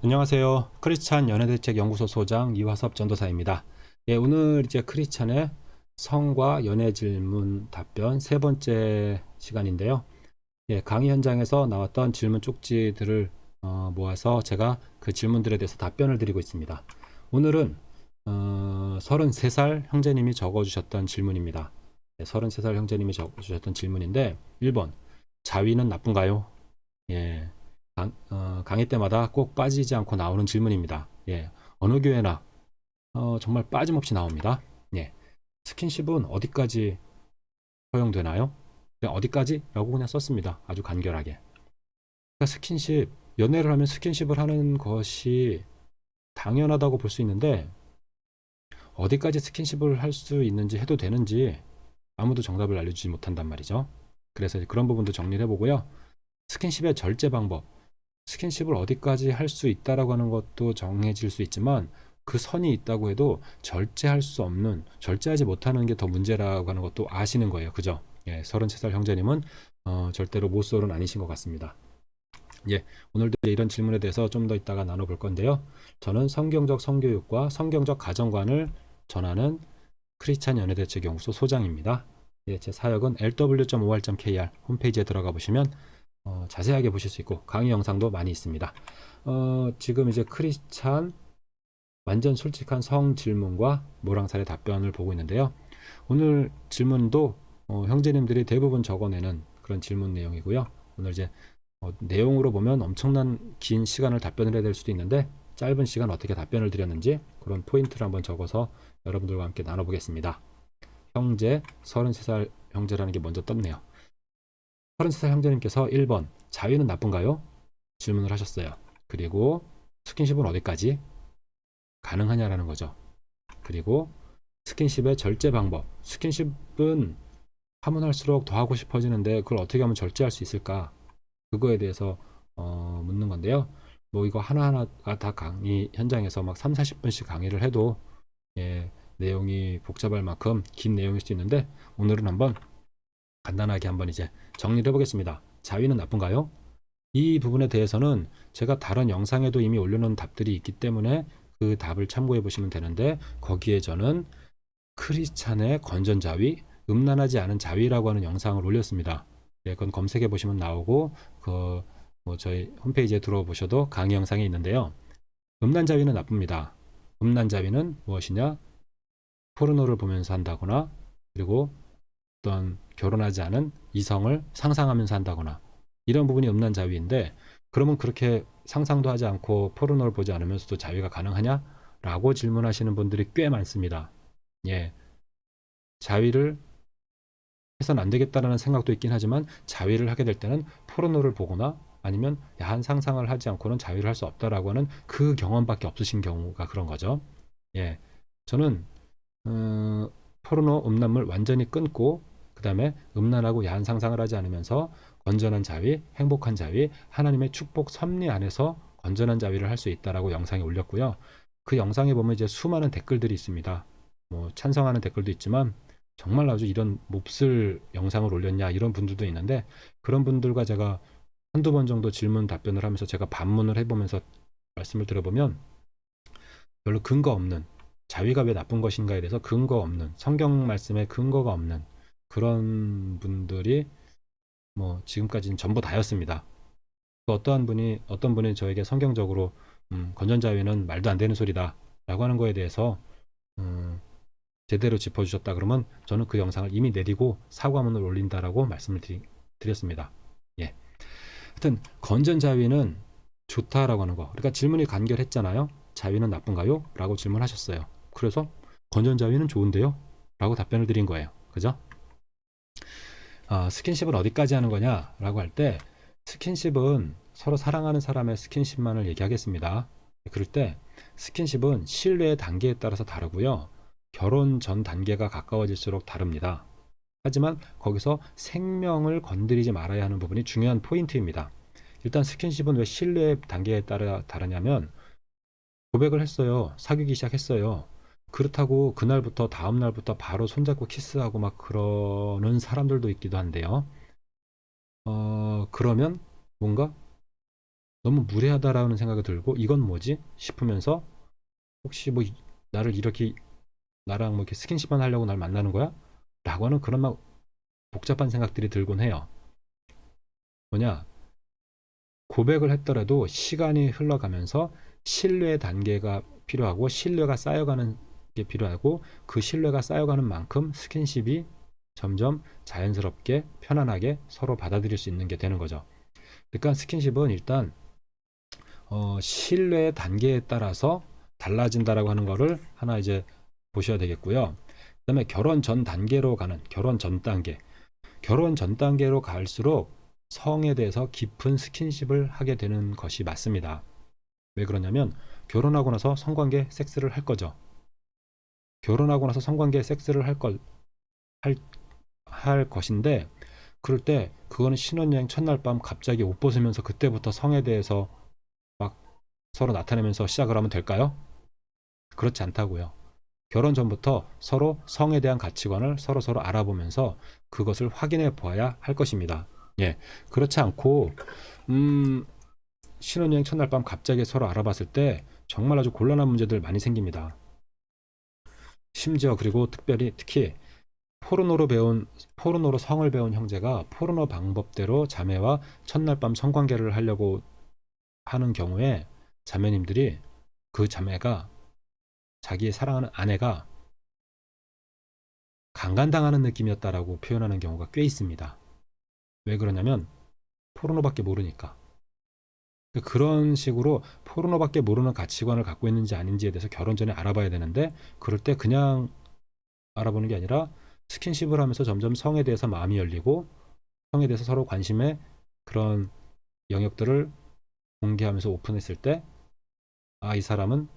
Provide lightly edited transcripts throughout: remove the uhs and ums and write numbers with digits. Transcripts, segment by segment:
안녕하세요. 크리스찬 연애대책연구소 소장 이화섭 전도사입니다. 예, 오늘 이제 크리스찬의 성과 연애 질문 답변 세 번째 시간인데요. 예, 강의 현장에서 나왔던 질문 쪽지들을 모아서 제가 그 질문들에 대해서 답변을 드리고 있습니다. 오늘은 33살 형제님이 적어주셨던 질문입니다. 예, 33살 형제님이 적어주셨던 질문인데 1번, 자위는 나쁜가요? 예, 강의 때마다 꼭 빠지지 않고 나오는 질문입니다. 예, 어느 교회나 정말 빠짐없이 나옵니다. 예, 스킨십은 어디까지 허용되나요? 그냥 어디까지? 라고 그냥 썼습니다. 아주 간결하게. 그러니까 스킨십, 연애를 하면 스킨십을 하는 것이 당연하다고 볼 수 있는데 어디까지 스킨십을 할 수 있는지 해도 되는지 아무도 정답을 알려주지 못한단 말이죠. 그래서 그런 부분도 정리를 해보고요. 스킨십의 절제 방법, 스킨십을 어디까지 할 수 있다라고 하는 것도 정해질 수 있지만 그 선이 있다고 해도 절제할 수 없는, 절제하지 못하는 게 더 문제라고 하는 것도 아시는 거예요. 그죠? 예, 33살 형제님은 절대로 모쏠은 아니신 것 같습니다. 예, 오늘도 이런 질문에 대해서 좀 더 이따가 나눠볼 건데요. 저는 성경적 성교육과 성경적 가정관을 전하는 크리스찬 연애대책연구소 소장입니다. 예, 제 사역은 lw.or.kr 홈페이지에 들어가 보시면 자세하게 보실 수 있고 강의 영상도 많이 있습니다. 지금 이제 크리스찬 완전 솔직한 성 질문과 모랑살의 답변을 보고 있는데요. 오늘 질문도 형제님들이 대부분 적어내는 그런 질문 내용이고요. 오늘 이제 내용으로 보면 엄청난 긴 시간을 답변을 해야 될 수도 있는데 짧은 시간 어떻게 답변을 드렸는지 그런 포인트를 한번 적어서 여러분들과 함께 나눠보겠습니다. 형제, 33살 형제라는 게 먼저 떴네요. 33살 형제님께서 1번, 자위는 나쁜가요? 질문을 하셨어요. 그리고 스킨십은 어디까지 가능하냐라는 거죠. 그리고 스킨십의 절제 방법. 스킨십은 하면 할수록 더 하고 싶어지는데 그걸 어떻게 하면 절제할 수 있을까? 그거에 대해서 묻는 건데요. 뭐 이거 하나하나가 다 강의 현장에서 막 3, 40분씩 강의를 해도 예, 내용이 복잡할 만큼 긴 내용일 수 있는데 오늘은 한번 간단하게 한번 이제 정리를 해보겠습니다. 자위는 나쁜가요? 이 부분에 대해서는 제가 다른 영상에도 이미 올려놓은 답들이 있기 때문에 그 답을 참고해 보시면 되는데 거기에 저는 크리스찬의 건전자위, 음란하지 않은 자위라고 하는 영상을 올렸습니다. 네, 그건 검색해 보시면 나오고 뭐 저희 홈페이지에 들어보셔도 강의 영상이 있는데요. 음란자위는 나쁩니다. 음란자위는 무엇이냐? 포르노를 보면서 한다거나 그리고 어떤 결혼하지 않은 이성을 상상하면서 한다거나 이런 부분이 음란자위인데 그러면 그렇게 상상도 하지 않고 포르노를 보지 않으면서도 자위가 가능하냐? 라고 질문하시는 분들이 꽤 많습니다. 예, 자위를 해서는 안 되겠다라는 생각도 있긴 하지만 자위를 하게 될 때는 포르노를 보거나 아니면 야한 상상을 하지 않고는 자위를 할 수 없다라고 하는 그 경험밖에 없으신 경우가 그런 거죠. 예, 저는 포르노 음란물 완전히 끊고 그 다음에 음란하고 야한 상상을 하지 않으면서 건전한 자위, 행복한 자위, 하나님의 축복 섭리 안에서 건전한 자위를 할 수 있다라고 영상에 올렸고요. 그 영상에 보면 이제 수많은 댓글들이 있습니다. 뭐 찬성하는 댓글도 있지만 정말 아주 이런 몹쓸 영상을 올렸냐 이런 분들도 있는데 그런 분들과 제가 한두 번 정도 질문 답변을 하면서 제가 반문을 해보면서 말씀을 들어보면 별로 근거 없는 자위가 왜 나쁜 것인가에 대해서 근거 없는 성경 말씀에 근거가 없는 그런 분들이 뭐 지금까지는 전부 다였습니다. 어떤 분이 저에게 성경적으로 건전자위는 말도 안 되는 소리다 라고 하는 거에 대해서 음, 제대로 짚어주셨다 그러면 저는 그 영상을 이미 내리고 사과문을 올린다라고 말씀을 드렸습니다. 예. 하여튼 건전자위는 좋다라고 하는 거. 그러니까 질문이 간결했잖아요. 자위는 나쁜가요? 라고 질문하셨어요. 그래서 건전자위는 좋은데요? 라고 답변을 드린 거예요. 그죠? 스킨십은 어디까지 하는 거냐? 라고 할 때 스킨십은 서로 사랑하는 사람의 스킨십만을 얘기하겠습니다. 그럴 때 스킨십은 신뢰의 단계에 따라서 다르고요. 결혼 전 단계가 가까워질수록 다릅니다. 하지만 거기서 생명을 건드리지 말아야 하는 부분이 중요한 포인트입니다. 일단 스킨십은 왜 신뢰의 단계에 따라 다르냐면 고백을 했어요. 사귀기 시작했어요. 그렇다고 그날부터 다음 날부터 바로 손잡고 키스하고 막 그러는 사람들도 있기도 한데요. 그러면 뭔가 너무 무례하다라는 생각이 들고 이건 뭐지 싶으면서 혹시 뭐 나를 이렇게 나랑 뭐 이렇게 스킨십만 하려고 날 만나는 거야? 라고 하는 그런 막 복잡한 생각들이 들곤 해요. 뭐냐, 고백을 했더라도 시간이 흘러가면서 신뢰의 단계가 필요하고 신뢰가 쌓여가는 게 필요하고 그 신뢰가 쌓여가는 만큼 스킨십이 점점 자연스럽게 편안하게 서로 받아들일 수 있는 게 되는 거죠. 그러니까 스킨십은 일단 신뢰의 단계에 따라서 달라진다라고 하는 거를 하나 이제 보셔야 되겠고요. 그다음에 결혼 전 단계로 가는 결혼 전 단계. 결혼 전 단계로 갈수록 성에 대해서 깊은 스킨십을 하게 되는 것이 맞습니다. 왜 그러냐면 결혼하고 나서 성관계 섹스를 할 거죠. 결혼하고 나서 성관계 섹스를 할, 할 것인데 그럴 때 그거는 신혼여행 첫날 밤 갑자기 옷 벗으면서 그때부터 성에 대해서 막 서로 나타내면서 시작을 하면 될까요? 그렇지 않다고요. 결혼 전부터 서로 성에 대한 가치관을 서로 알아보면서 그것을 확인해 보아야 할 것입니다. 예, 그렇지 않고 신혼여행 첫날 밤 갑자기 서로 알아봤을 때 정말 아주 곤란한 문제들 많이 생깁니다. 심지어 그리고 특히 포르노로 성을 배운 형제가 포르노 방법대로 자매와 첫날 밤 성관계를 하려고 하는 경우에 자매님들이 그 자매가 자기의 사랑하는 아내가 강간당하는 느낌이었다라고 표현하는 경우가 꽤 있습니다. 왜 그러냐면 포르노밖에 모르니까. 그런 식으로 포르노밖에 모르는 가치관을 갖고 있는지 아닌지에 대해서 결혼 전에 알아봐야 되는데 그럴 때 그냥 알아보는 게 아니라 스킨십을 하면서 점점 성에 대해서 마음이 열리고 성에 대해서 서로 관심의 그런 영역들을 공개하면서 오픈했을 때 아, 이 사람은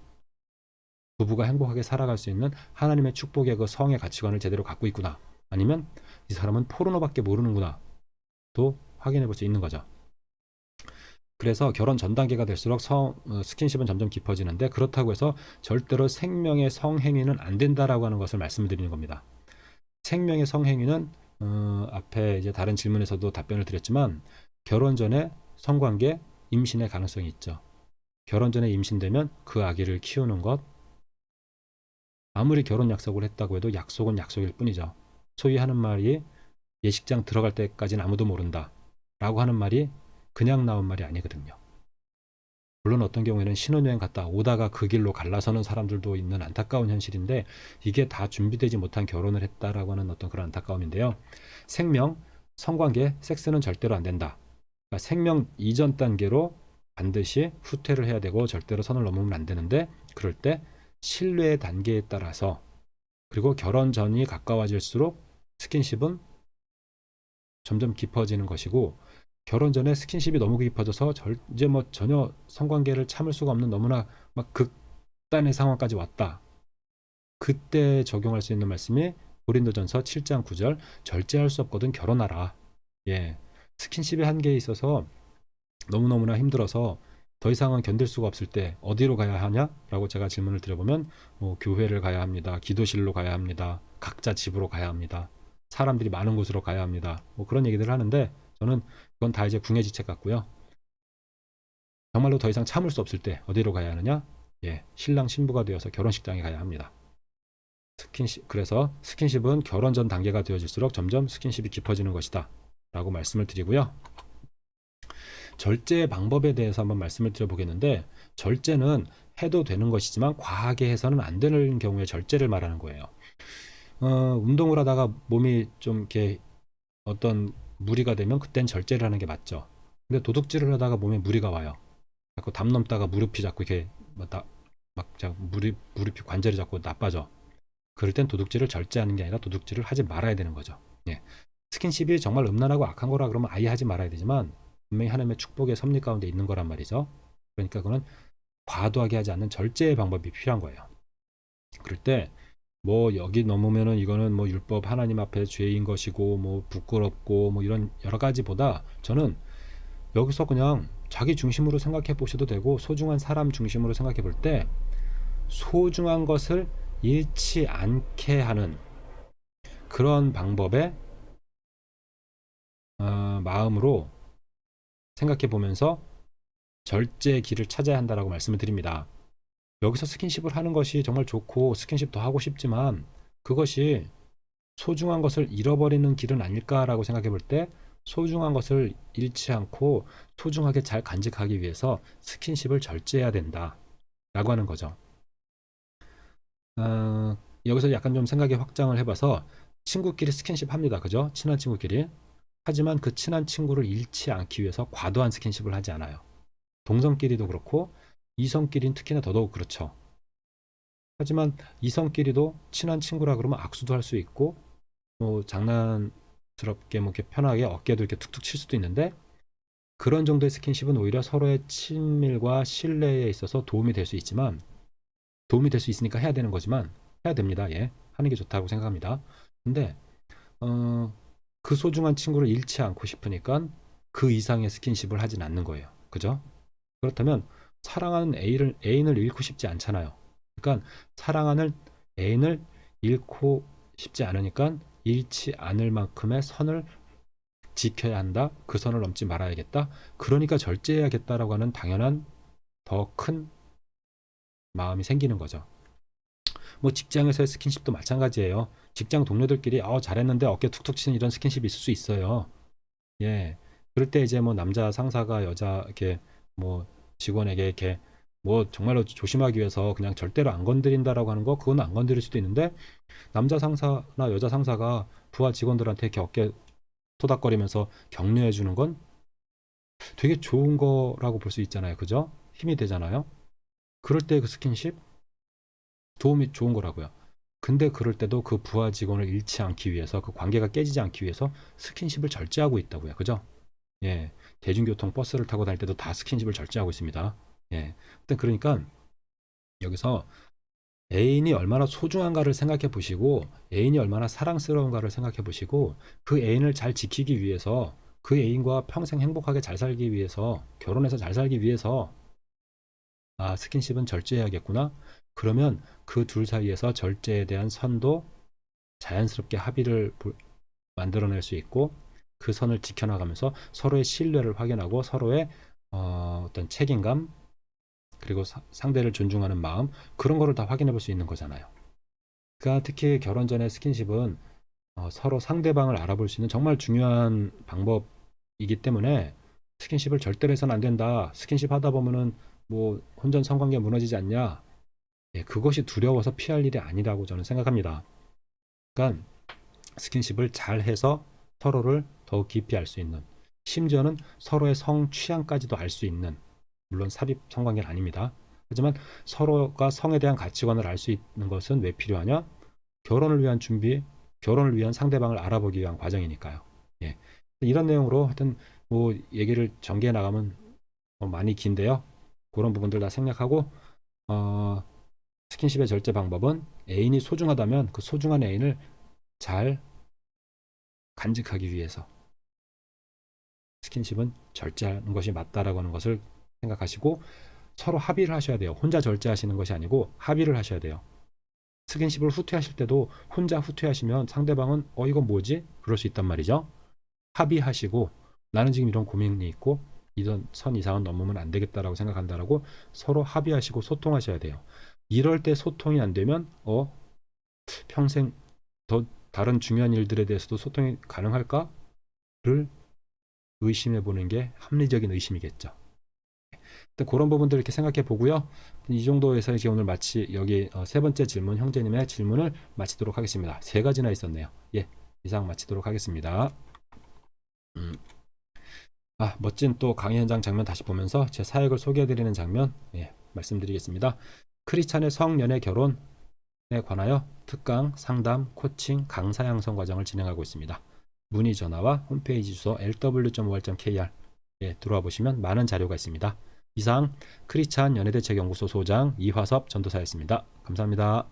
부부가 행복하게 살아갈 수 있는 하나님의 축복의 그 성의 가치관을 제대로 갖고 있구나. 아니면 이 사람은 포르노밖에 모르는구나. 또 확인해 볼 수 있는 거죠. 그래서 결혼 전 단계가 될수록 스킨십은 점점 깊어지는데 그렇다고 해서 절대로 생명의 성행위는 안 된다라고 하는 것을 말씀드리는 겁니다. 생명의 성행위는 앞에 이제 다른 질문에서도 답변을 드렸지만 결혼 전에 성관계, 임신의 가능성이 있죠. 결혼 전에 임신되면 그 아기를 키우는 것 아무리 결혼 약속을 했다고 해도 약속은 약속일 뿐이죠. 소위 하는 말이 예식장 들어갈 때까지는 아무도 모른다 라고 하는 말이 그냥 나온 말이 아니거든요. 물론 어떤 경우에는 신혼여행 갔다 오다가 그 길로 갈라서는 사람들도 있는 안타까운 현실인데 이게 다 준비되지 못한 결혼을 했다라고 하는 어떤 그런 안타까움인데요. 생명, 성관계, 섹스는 절대로 안 된다. 그러니까 생명 이전 단계로 반드시 후퇴를 해야 되고 절대로 선을 넘으면 안 되는데 그럴 때 신뢰의 단계에 따라서 그리고 결혼 전이 가까워질수록 스킨십은 점점 깊어지는 것이고 결혼 전에 스킨십이 너무 깊어져서 이제 뭐 전혀 성관계를 참을 수가 없는 너무나 막 극단의 상황까지 왔다. 그때 적용할 수 있는 말씀이 고린도전서 7장 9절 절제할 수 없거든 결혼하라. 예. 스킨십의 한계에 있어서 너무너무나 힘들어서 더 이상은 견딜 수가 없을 때 어디로 가야 하냐라고 제가 질문을 드려보면 뭐 교회를 가야 합니다. 기도실로 가야 합니다. 각자 집으로 가야 합니다. 사람들이 많은 곳으로 가야 합니다. 뭐 그런 얘기들을 하는데 저는 그건 다 이제 궁예지책 같고요. 정말로 더 이상 참을 수 없을 때 어디로 가야 하느냐? 예, 신랑 신부가 되어서 결혼식장에 가야 합니다. 그래서 스킨십은 결혼 전 단계가 되어질수록 점점 스킨십이 깊어지는 것이다 라고 말씀을 드리고요. 절제 방법에 대해서 한번 말씀을 드려보겠는데 절제는 해도 되는 것이지만 과하게 해서는 안 되는 경우에 절제를 말하는 거예요. 운동을 하다가 몸이 좀 이렇게 어떤 무리가 되면 그땐 절제를 하는 게 맞죠. 근데 도둑질을 하다가 몸에 무리가 와요. 자꾸 담 넘다가 무릎이 자꾸 이렇게 무릎이 관절이 자꾸 나빠져. 그럴 땐 도둑질을 절제하는 게 아니라 도둑질을 하지 말아야 되는 거죠. 예. 스킨십이 정말 음란하고 악한 거라 그러면 아예 하지 말아야 되지만 분명히 하나님의 축복의 섭리 가운데 있는 거란 말이죠. 그러니까 그거는 과도하게 하지 않는 절제의 방법이 필요한 거예요. 그럴 때 뭐 여기 넘으면은 이거는 뭐 율법 하나님 앞에 죄인 것이고 뭐 부끄럽고 뭐 이런 여러 가지보다 저는 여기서 그냥 자기 중심으로 생각해 보셔도 되고 소중한 사람 중심으로 생각해 볼 때 소중한 것을 잃지 않게 하는 그런 방법의 마음으로 생각해 보면서 절제의 길을 찾아야 한다라고 말씀을 드립니다. 여기서 스킨십을 하는 것이 정말 좋고 스킨십도 하고 싶지만 그것이 소중한 것을 잃어버리는 길은 아닐까라고 생각해 볼 때 소중한 것을 잃지 않고 소중하게 잘 간직하기 위해서 스킨십을 절제해야 된다 라고 하는 거죠. 여기서 약간 좀 생각의 확장을 해봐서 친구끼리 스킨십 합니다. 그죠? 친한 친구끼리. 하지만 그 친한 친구를 잃지 않기 위해서 과도한 스킨십을 하지 않아요. 동성끼리도 그렇고 이성끼리는 특히나 더더욱 그렇죠. 하지만 이성끼리도 친한 친구라 그러면 악수도 할 수 있고 뭐 장난스럽게 뭐 이렇게 편하게 어깨도 이렇게 툭툭 칠 수도 있는데 그런 정도의 스킨십은 오히려 서로의 친밀과 신뢰에 있어서 도움이 될 수 있지만 도움이 될 수 있으니까 해야 되는 거지만 해야 됩니다. 예. 하는 게 좋다고 생각합니다. 근데 그 소중한 친구를 잃지 않고 싶으니까 그 이상의 스킨십을 하진 않는 거예요. 그죠? 그렇다면 사랑하는 애인을 잃고 싶지 않잖아요. 그러니까 사랑하는 애인을 잃고 싶지 않으니까 잃지 않을 만큼의 선을 지켜야 한다. 그 선을 넘지 말아야겠다. 그러니까 절제해야겠다라고 하는 당연한 더 큰 마음이 생기는 거죠. 뭐 직장에서의 스킨십도 마찬가지예요. 직장 동료들끼리 잘했는데 어깨 툭툭 치는 이런 스킨십이 있을 수 있어요. 예. 그럴 때 이제 뭐 남자 상사가 여자 이렇게 뭐 직원에게 이렇게 뭐 정말로 조심하기 위해서 그냥 절대로 안 건드린다라고 하는 거 그건 안 건드릴 수도 있는데 남자 상사나 여자 상사가 부하 직원들한테 이렇게 어깨 토닥거리면서 격려해 주는 건 되게 좋은 거라고 볼 수 있잖아요. 그죠? 힘이 되잖아요. 그럴 때 그 스킨십 도움이 좋은 거라고요. 근데 그럴 때도 그 부하 직원을 잃지 않기 위해서 그 관계가 깨지지 않기 위해서 스킨십을 절제하고 있다고요. 그죠? 예. 대중교통 버스를 타고 다닐 때도 다 스킨십을 절제하고 있습니다. 예. 그러니까 여기서 애인이 얼마나 소중한가를 생각해 보시고 애인이 얼마나 사랑스러운가를 생각해 보시고 그 애인을 잘 지키기 위해서 그 애인과 평생 행복하게 잘 살기 위해서 결혼해서 잘 살기 위해서 스킨십은 절제해야겠구나. 그러면 그 둘 사이에서 절제에 대한 선도 자연스럽게 합의를 만들어낼 수 있고 그 선을 지켜나가면서 서로의 신뢰를 확인하고 서로의 어떤 책임감 그리고 상대를 존중하는 마음 그런 거를 다 확인해 볼 수 있는 거잖아요. 그러니까 특히 결혼 전에 스킨십은 서로 상대방을 알아볼 수 있는 정말 중요한 방법이기 때문에 스킨십을 절대로 해서는 안 된다. 스킨십 하다 보면은 뭐 혼전 성관계 무너지지 않냐. 예, 그것이 두려워서 피할 일이 아니라고 저는 생각합니다. 그러니까 스킨십을 잘 해서 서로를 더욱 깊이 알 수 있는 심지어는 서로의 성 취향까지도 알 수 있는 물론 삽입 성관계는 아닙니다. 하지만 서로가 성에 대한 가치관을 알 수 있는 것은 왜 필요하냐? 결혼을 위한 준비, 결혼을 위한 상대방을 알아보기 위한 과정이니까요. 예. 이런 내용으로 하여튼 뭐 얘기를 전개해 나가면 많이 긴데요. 그런 부분들 다 생략하고 스킨십의 절제 방법은 애인이 소중하다면 그 소중한 애인을 잘 간직하기 위해서 스킨십은 절제하는 것이 맞다라고 하는 것을 생각하시고 서로 합의를 하셔야 돼요. 혼자 절제하시는 것이 아니고 합의를 하셔야 돼요. 스킨십을 후퇴하실 때도 혼자 후퇴하시면 상대방은 이건 뭐지? 그럴 수 있단 말이죠. 합의하시고 나는 지금 이런 고민이 있고 이런 선 이상은 넘으면 안 되겠다라고 생각한다라고 서로 합의하시고 소통하셔야 돼요. 이럴 때 소통이 안 되면 평생 더 다른 중요한 일들에 대해서도 소통이 가능할까를 의심해 보는 게 합리적인 의심이겠죠. 그런 부분들 이렇게 생각해 보고요. 이 정도에서 이제 오늘 여기 세 번째 질문 형제님의 질문을 마치도록 하겠습니다. 세 가지나 있었네요. 예, 이상 마치도록 하겠습니다. 멋진 또 강의 현장 장면 다시 보면서 제 사역을 소개해드리는 장면 말씀드리겠습니다. 크리스찬의 성연애 결혼에 관하여 특강, 상담, 코칭, 강사 양성 과정을 진행하고 있습니다. 문의 전화와 홈페이지 주소 lw.ol.kr 들어와 보시면 많은 자료가 있습니다. 이상 크리스찬 연애대책연구소 소장 이화섭 전도사였습니다. 감사합니다.